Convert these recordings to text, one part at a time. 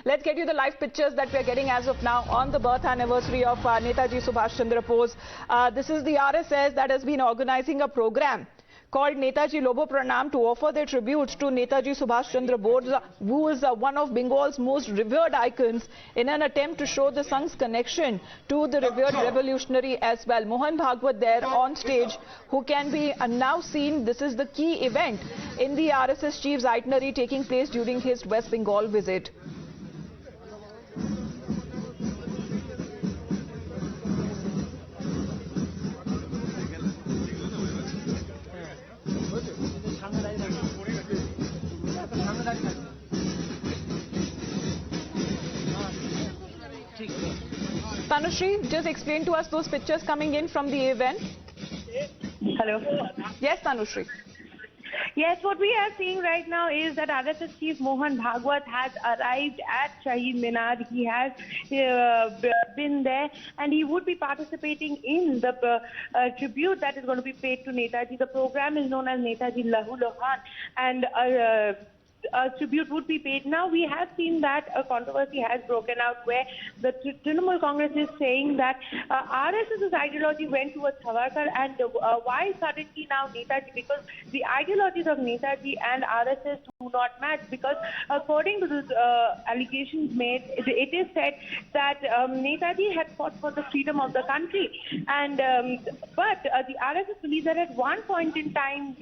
Let's get you the live pictures that we are getting as of now on the birth anniversary of Netaji Subhas Chandra Bose. This is the RSS that has been organizing a program called Netaji Loho Pronam to offer their tribute to Netaji Subhas Chandra Bose, who is one of Bengal's most revered icons, in an attempt to show the song's connection to the revered revolutionary as well. Mohan Bhagwat there on stage, who can be now seen. This is the key event in the RSS chief's itinerary taking place during his West Bengal visit. Tanushri, just explain to us those pictures coming in from the event. Hello. Yes, Tanushri. Yes, what we are seeing right now is that RSS Chief Mohan Bhagwat has arrived at Shahid Minar. He has been there and he would be participating in the tribute that is going to be paid to Netaji. The program is known as Netaji Loho Pronam, and a tribute would be paid. Now, we have seen that a controversy has broken out where the Trinamool Congress is saying that RSS's ideology went towards Savarkar, and why suddenly now Netaji? Because the ideologies of Netaji and RSS do not match, because according to the allegations made, it is said that Netaji had fought for the freedom of the country, and but the RSS believes that at one point in time,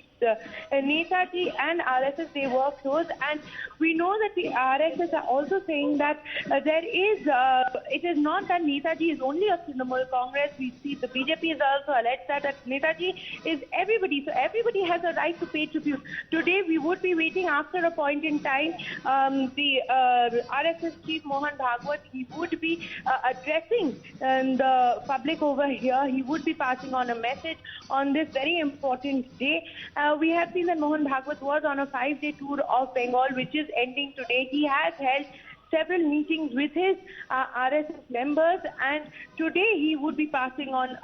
Netaji and RSS, they were close, and we know that the RSS are also saying that it is not that Netaji is only a Trinamool Congress. We see the BJP is also alleged that Netaji is everybody, so everybody has a right to pay tribute. Today we would be waiting after a point in time. The RSS chief Mohan Bhagwat, he would be addressing the public over here. He would be passing on a message on this very important day. We have seen that Mohan Bhagwat was on a 5-day tour of Bengal, which is ending today. He has held several meetings with his RSS members, and today he would be passing on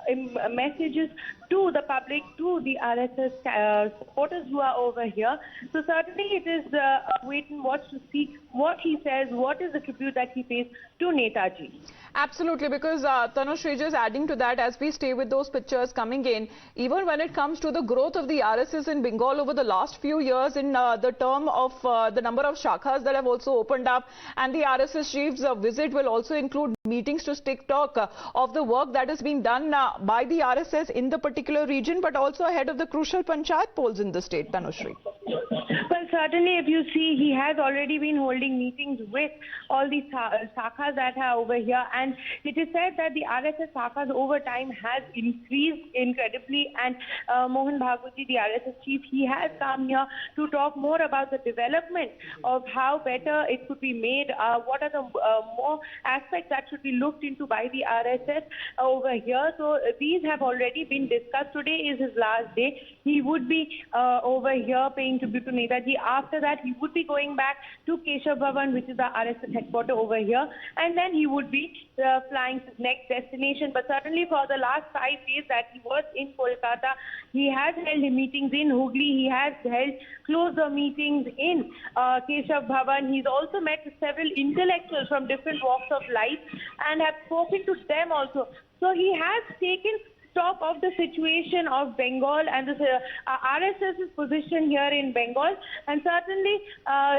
messages to the public, to the RSS supporters who are over here. So certainly it is a wait and watch to see what he says, what is the tribute that he pays to Netaji. Absolutely, because Tanushri, just adding to that, as we stay with those pictures coming in, even when it comes to the growth of the RSS in Bengal over the last few years, in the term of the number of shakhas that have also opened up, and the RSS chief's visit will also include meetings to take talk of the work that is being done by the RSS in the particular region, but also ahead of the crucial panchayat polls in the state, Tanushri. Well, certainly, if you see, he has already been holding meetings with all these shakhas that are over here, and it is said that the RSS shakhas over time has increased incredibly, and Mohan Bhagwat, the RSS chief, he has come here to talk more about the development of how better it could be made, what are the more aspects that should be looked into by the RSS over here. So these have already been discussed. Today is his last day. He would be over here paying tribute to Netaji. After that, he would be going back to Keshav Bhavan, which is the RSS headquarters over here, and then he would be flying to his next destination. But certainly for the last 5 days that he was in Kolkata, he has held meetings in Hooghly, he has held closer meetings in Keshav Bhavan. He's also met several intellectuals from different walks of life and have spoken to them also. So he has taken stock of the situation of Bengal and the RSS's position here in Bengal, and certainly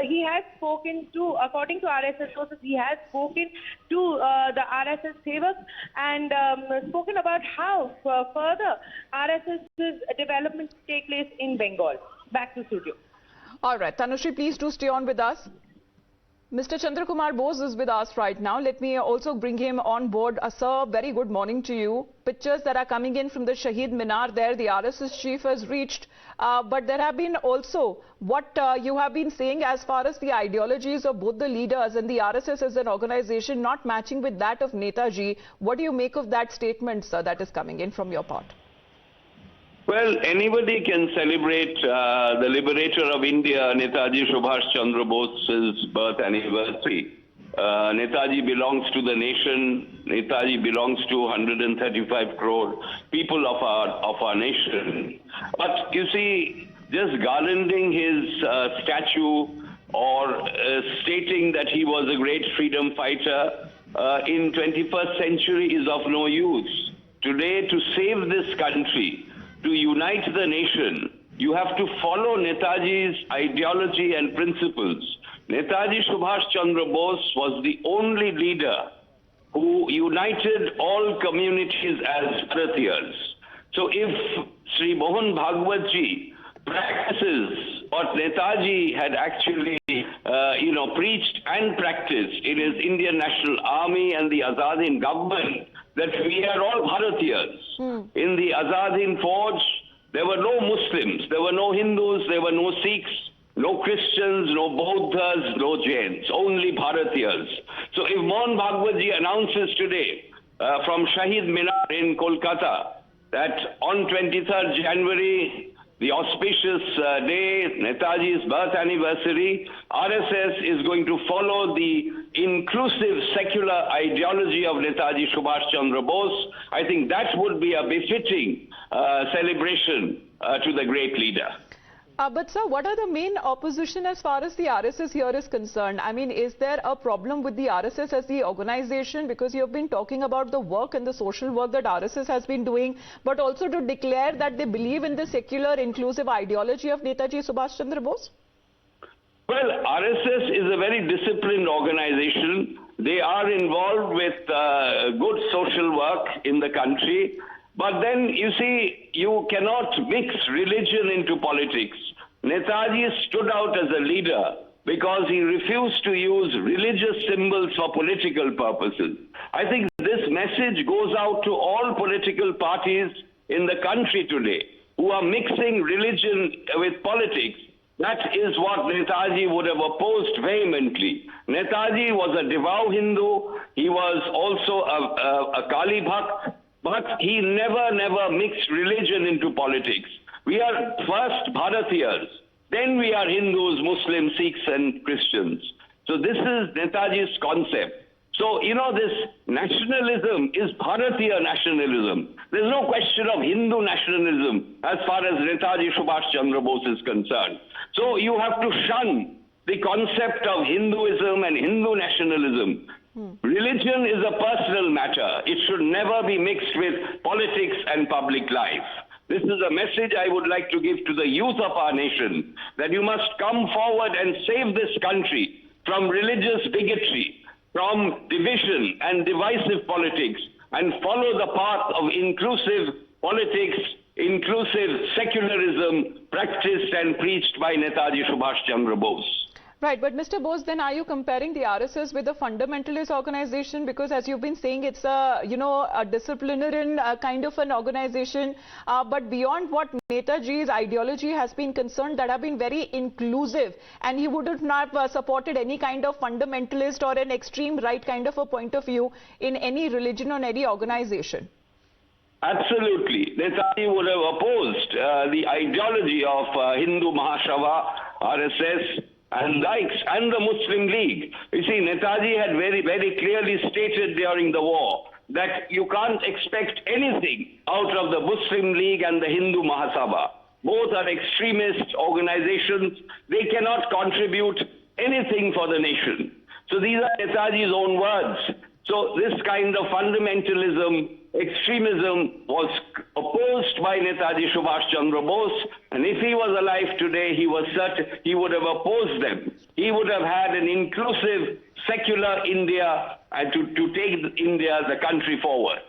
he has spoken to, according to RSS sources, he has spoken to the RSS sevaks and spoken about how further RSS's development take place in Bengal. Back to studio. All right, Tanushri, please do stay on with us. Mr. Chandra Kumar Bose is with us right now. Let me also bring him on board. Sir, very good morning to you. Pictures that are coming in from the Shahid Minar there, the RSS chief has reached. But there have been also what you have been saying as far as the ideologies of both the leaders and the RSS as an organization not matching with that of Netaji. What do you make of that statement, sir, that is coming in from your part? Well, anybody can celebrate the liberator of India, Netaji Subhas Chandra Bose's birth anniversary. Netaji belongs to the nation. Netaji belongs to 135 crore people of our nation. But you see, just garlanding his statue or stating that he was a great freedom fighter in 21st century is of no use. Today, to save this country, to unite the nation, you have to follow Netaji's ideology and principles. Netaji Subhas Chandra Bose was the only leader who united all communities as Bharatiyas. So if Shri Mohan Bhagwat ji practices what Netaji had actually, preached and practiced in his Indian National Army and the Azad Hind government, that we are all Bharatiyas. In the Azad Hind Force, there were no Muslims, there were no Hindus, there were no Sikhs, no Christians, no Buddhas, no Jains, only Bharatiyas. So if Mohan Bhagwat ji announces today from Shahid Minar in Kolkata that on 23rd January, the auspicious day, Netaji's birth anniversary, RSS is going to follow the inclusive secular ideology of Netaji Subhas Chandra Bose. I think that would be a befitting celebration to the great leader. But sir, what are the main opposition as far as the RSS here is concerned? I mean, is there a problem with the RSS as the organization? Because you have been talking about the work and the social work that RSS has been doing, but also to declare that they believe in the secular, inclusive ideology of Netaji Subhas Chandra Bose? Well, RSS is a very disciplined organization. They are involved with good social work in the country. But then, you see, you cannot mix religion into politics. Netaji stood out as a leader because he refused to use religious symbols for political purposes. I think this message goes out to all political parties in the country today who are mixing religion with politics. That is what Netaji would have opposed vehemently. Netaji was a devout Hindu. He was also a Kali Bhakt. But he never mixed religion into politics. We are first Bharatiyas, then we are Hindus, Muslims, Sikhs and Christians. So this is Netaji's concept. So, this nationalism is Bharatiya nationalism. There's no question of Hindu nationalism as far as Netaji Subhas Chandra Bose is concerned. So you have to shun the concept of Hinduism and Hindu nationalism. Religion is a personal matter. It should never be mixed with politics and public life. This is a message I would like to give to the youth of our nation, that you must come forward and save this country from religious bigotry, from division and divisive politics, and follow the path of inclusive politics, inclusive secularism practiced and preached by Netaji Subhas Chandra Bose. Right, but Mr. Bose, then are you comparing the RSS with a fundamentalist organization? Because as you've been saying, it's a disciplinarian kind of an organization. But beyond what Netaji's ideology has been concerned, that have been very inclusive, and he wouldn't have supported any kind of fundamentalist or an extreme right kind of a point of view in any religion or any organization. Absolutely. Netaji would have opposed the ideology of Hindu Mahasabha, RSS, and likes, and the Muslim League. You see, Netaji had very clearly stated during the war that you can't expect anything out of the Muslim League and the Hindu Mahasabha. Both are extremist organizations. They cannot contribute anything for the nation. So these are Netaji's own words. So this kind of fundamentalism, extremism was opposed by Netaji Subhas Chandra Bose, and if he was alive today, he was certain he would have opposed them. He would have had an inclusive, secular India and to take India, the country, forward.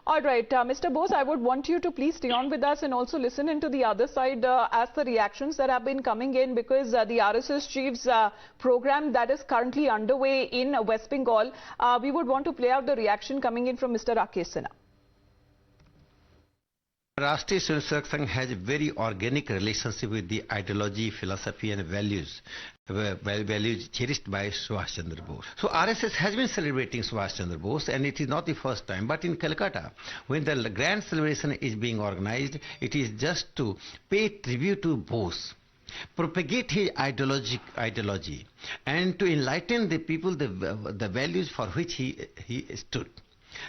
All right, Mr. Bose, I would want you to please stay on with us and also listen into the other side as the reactions that have been coming in, because the RSS chief's program that is currently underway in West Bengal, we would want to play out the reaction coming in from Mr. Rakesh Sinha. Rashtriya Swayamsevak Sangh has a very organic relationship with the ideology, philosophy and values cherished by Subhas Chandra Bose. So RSS has been celebrating Subhas Chandra Bose, and it is not the first time. But in Kolkata, when the grand celebration is being organized, it is just to pay tribute to Bose, propagate his ideology, and to enlighten the people the values for which he stood.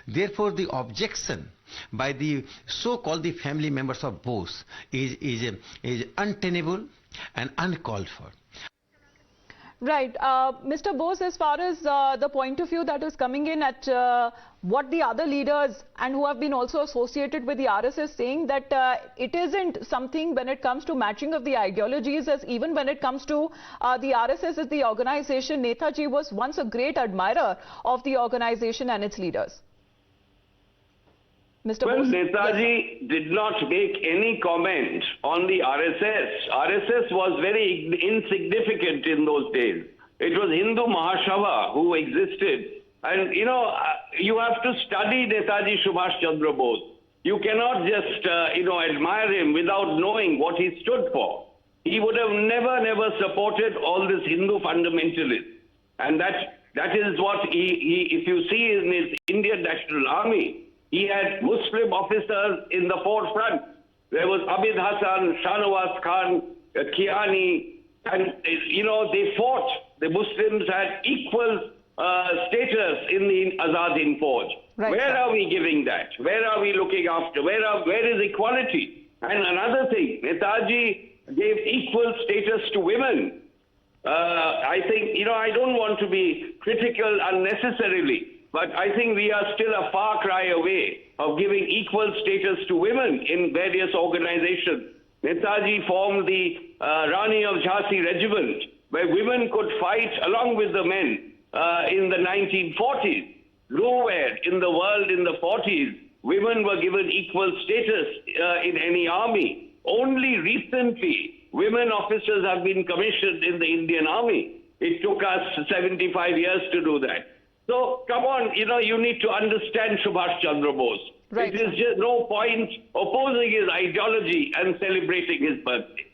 Therefore, the objection by the so-called the family members of Bose is untenable and uncalled for. Right. Mr. Bose, as far as the point of view that is coming in at what the other leaders and who have been also associated with the RSS saying that it isn't something when it comes to matching of the ideologies, as even when it comes to the RSS as the organization, Netaji was once a great admirer of the organization and its leaders. Mr. Well, Bose? Netaji did not make any comment on the RSS. RSS was very insignificant in those days. It was Hindu Mahasabha who existed. And, you know, you have to study Netaji Subhas Chandra Bose. You cannot just, admire him without knowing what he stood for. He would have never supported all this Hindu fundamentalists. And that is what if you see in his Indian National Army, he had Muslim officers in the forefront. There was Abid Hassan, Shahnawaz Khan, Kiani, and, they fought. The Muslims had equal status in the Azad Hind Fauj. Right, Where sir. are we giving that? Where are we looking after? Where is equality? And another thing, Netaji gave equal status to women. I think, I don't want to be critical unnecessarily, but I think we are still a far cry away of giving equal status to women in various organizations. Netaji formed the Rani of Jhansi Regiment, where women could fight along with the men in the 1940s. Nowhere in the world in the 40s, women were given equal status in any army. Only recently, women officers have been commissioned in the Indian Army. It took us 75 years to do that. So, come on, you need to understand Subhash Chandra Bose. Right. It is just no point opposing his ideology and celebrating his birthday.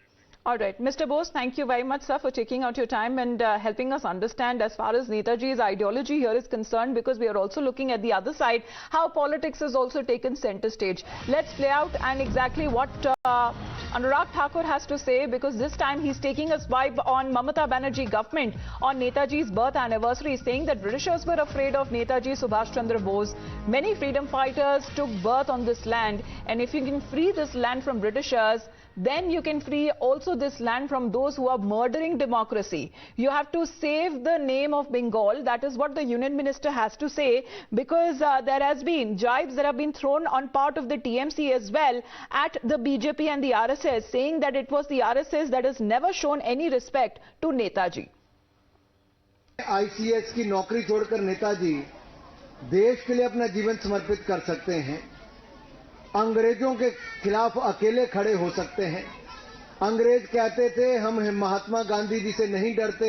All right. Mr. Bose, thank you very much, sir, for taking out your time and helping us understand as far as Netaji's ideology here is concerned, because we are also looking at the other side, how politics has also taken center stage. Let's play out and exactly what Anurag Thakur has to say, because this time he's taking a swipe on Mamata Banerjee government on Netaji's birth anniversary, saying that Britishers were afraid of Netaji Subhas Chandra Bose. Many freedom fighters took birth on this land, and if you can free this land from Britishers, then you can free also this land from those who are murdering democracy. You have to save the name of Bengal. That is what the Union Minister has to say, because there has been jibes that have been thrown on part of the TMC as well at the BJP and the RSS, saying that it was the RSS that has never shown any respect to Netaji. ICS की नौकरी छोड़कर नेताजी देश के लिए अपना जीवन समर्पित कर सकते हैं, अंग्रेजों के खिलाफ अकेले खड़े हो सकते हैं। अंग्रेज कहते थे हम महात्मा गांधी जी से नहीं डरते,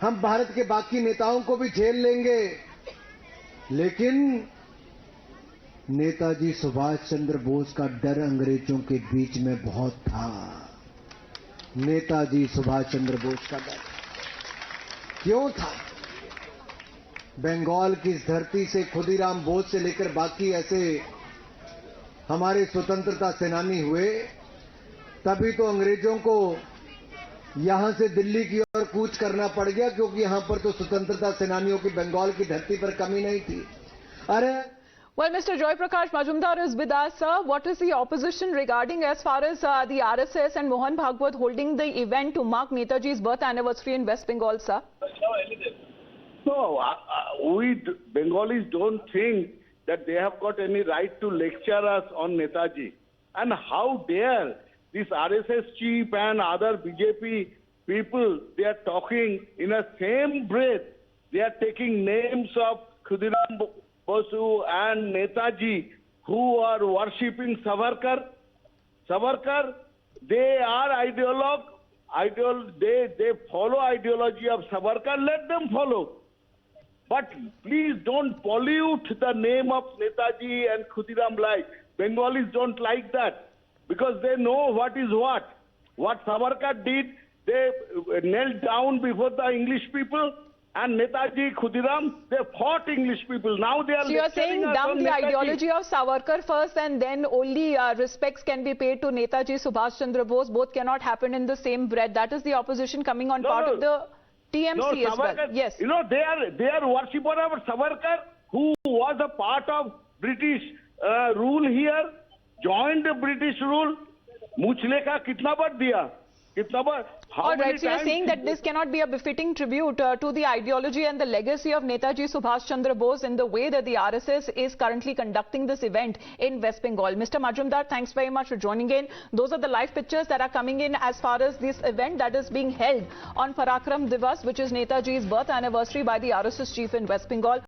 हम भारत के बाकी नेताओं को भी झेल लेंगे, लेकिन नेताजी सुभाष चंद्र बोस का डर अंग्रेजों के बीच में बहुत था। नेताजी सुभाष चंद्र बोस का डर क्यों था? बंगाल की इस धरती से खुदीराम बोस से लेकर बाकी ऐसे हमारे स्वतंत्रता सेनानी हुए, तभी तो अंग्रेजों को यहां से दिल्ली की ओर कूच करना पड़ गया, क्योंकि यहां पर तो स्वतंत्रता सेनानियों की बंगाल की धरती पर कमी नहीं थी। अरे Well, Mr. Joy Prakash Majumdar is with us, sir. What is the opposition regarding as far as the RSS and Mohan Bhagwat holding the event to mark Netaji's birth anniversary in West Bengal, sir? No, we Bengalis don't think that they have got any right to lecture us on Netaji. And how dare this RSS chief and other BJP people, they are talking in a same breath. They are taking names of Khudiram Bose and Netaji who are worshipping Savarkar. Savarkar, they are they follow ideology of Savarkar, let them follow. But please don't pollute the name of Netaji and Khudiram like. Bengalis don't like that because they know what is what. What Savarkar did, they knelt down before the English people, and Netaji, Khudiram, they fought English people. Now they are. So you are saying dump the ideology of Savarkar first, and then only respects can be paid to Netaji Subhas Chandra Bose. Both cannot happen in the same breath. That is the opposition coming on part of the TMC as well. Yes. You know, they are worshipper of Savarkar, who was a part of British rule here, joined the British rule. Muchle ka kitna baar diya? कितना बार? All right, so you're saying that this cannot be a befitting tribute to the ideology and the legacy of Netaji Subhas Chandra Bose in the way that the RSS is currently conducting this event in West Bengal. Mr. Majumdar, thanks very much for joining in. Those are the live pictures that are coming in as far as this event that is being held on Parakram Divas, which is Netaji's birth anniversary by the RSS chief in West Bengal.